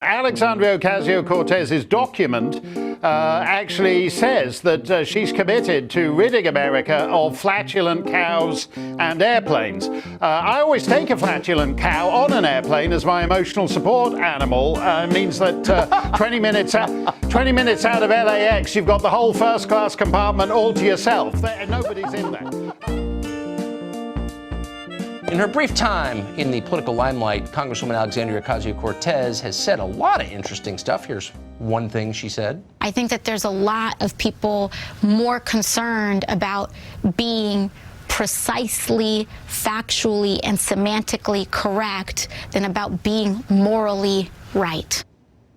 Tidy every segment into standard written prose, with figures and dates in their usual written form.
Alexandria Ocasio Cortez's document actually says that she's committed to ridding America of flatulent cows and airplanes. I always take a flatulent cow on an airplane as my emotional support animal. It means that 20 minutes out of LAX, you've got the whole first-class compartment all to yourself. Nobody's in there. In her brief time in the political limelight, Congresswoman Alexandria Ocasio-Cortez has said a lot of interesting stuff. Here's one thing she said. I think that there's a lot of people more concerned about being precisely, factually, and semantically correct than about being morally right.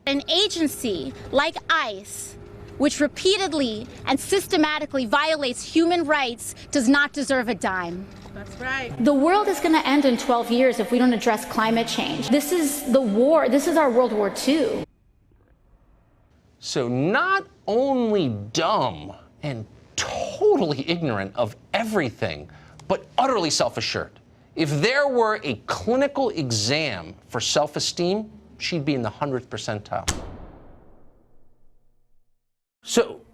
An agency like ICE, which repeatedly and systematically violates human rights, does not deserve a dime. That's right. The world is going to end in 12 years if we don't address climate change. This is the war. This is our World War II. So not only dumb and totally ignorant of everything, but utterly self-assured. If there were a clinical exam for self-esteem, she'd be in the 100th percentile.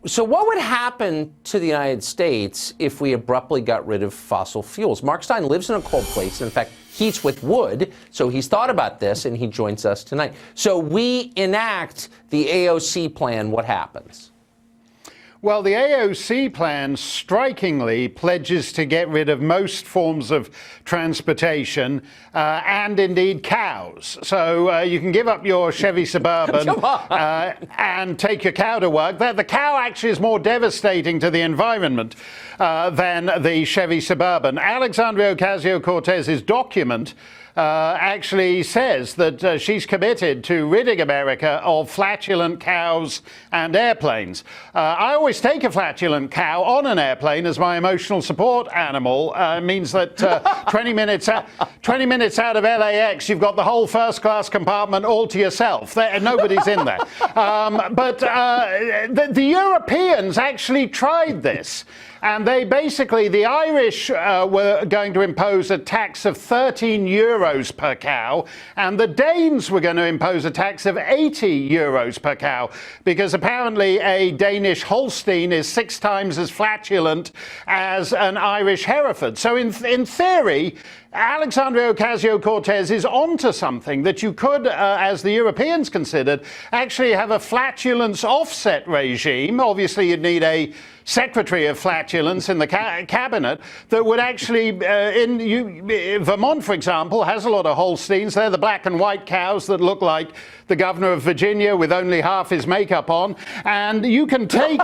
So what would happen to the United States if we abruptly got rid of fossil fuels? Mark Steyn lives in a cold place. In fact, heats with wood, so he's thought about this, and he joins us tonight. So we enact the AOC plan. What happens? Well, the AOC plan strikingly pledges to get rid of most forms of transportation and indeed cows. So you can give up your Chevy Suburban and take your cow to work. The cow actually is more devastating to the environment than the Chevy Suburban. Alexandria Ocasio-Cortez's document actually says that she's committed to ridding America of flatulent cows and airplanes. I always take a flatulent cow on an airplane as my emotional support animal. It means that 20 minutes out of LAX, you've got the whole first-class compartment all to yourself. Nobody's in there. But the Europeans actually tried this. And they basically, the Irish were going to impose a tax of 13 euros per cow, and the Danes were going to impose a tax of 80 euros per cow, because apparently a Danish Holstein is 6 times as flatulent as an Irish Hereford. So in theory, Alexandria Ocasio-Cortez is onto something, that you could, as the Europeans considered, actually have a flatulence offset regime. Obviously, you'd need a secretary of flatulence in the cabinet that would actually, Vermont, for example, has a lot of Holsteins. They're the black and white cows that look like the governor of Virginia with only half his makeup on. And you could take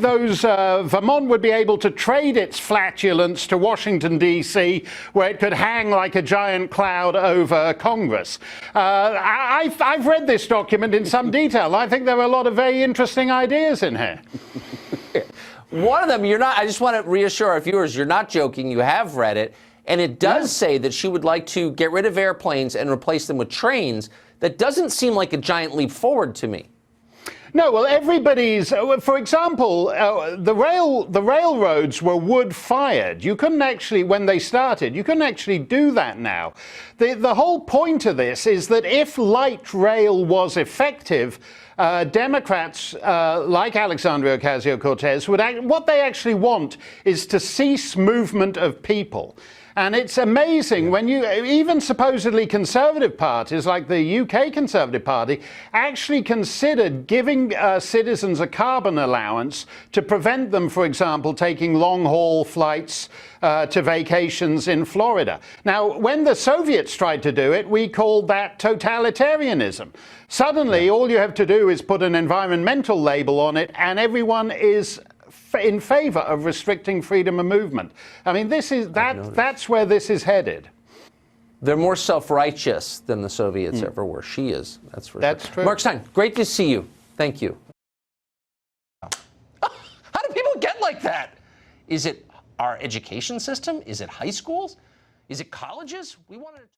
those, Vermont would be able to trade its flatulence to Washington, D.C., where it could hang like a giant cloud over Congress. I've read this document in some detail. I think there are a lot of very interesting ideas in here. One of them, I just want to reassure our viewers, you're not joking, you have read it, and it does say that she would like to get rid of airplanes and replace them with trains. That doesn't seem like a giant leap forward to me. No, well, everybody's, for example, the railroads were wood-fired. You couldn't actually, when they started, you couldn't actually do that now. The whole point of this is that if light rail was effective, Democrats like Alexandria Ocasio-Cortez what they actually want is to cease movement of people. And it's amazing when even supposedly conservative parties like the UK Conservative Party actually considered giving citizens a carbon allowance to prevent them, for example, taking long-haul flights to vacations in Florida. Now, when the Soviets tried to do it, we called that totalitarianism. Suddenly, all you have to do is put an environmental label on it, and everyone is in favor of restricting freedom of movement. I mean, that's where this is headed. They're more self-righteous than the Soviets ever were. She is. That's for sure. True. Mark Steyn, great to see you. Thank you. How do people get like that? Is it our education system? Is it high schools? Is it colleges? We wanted to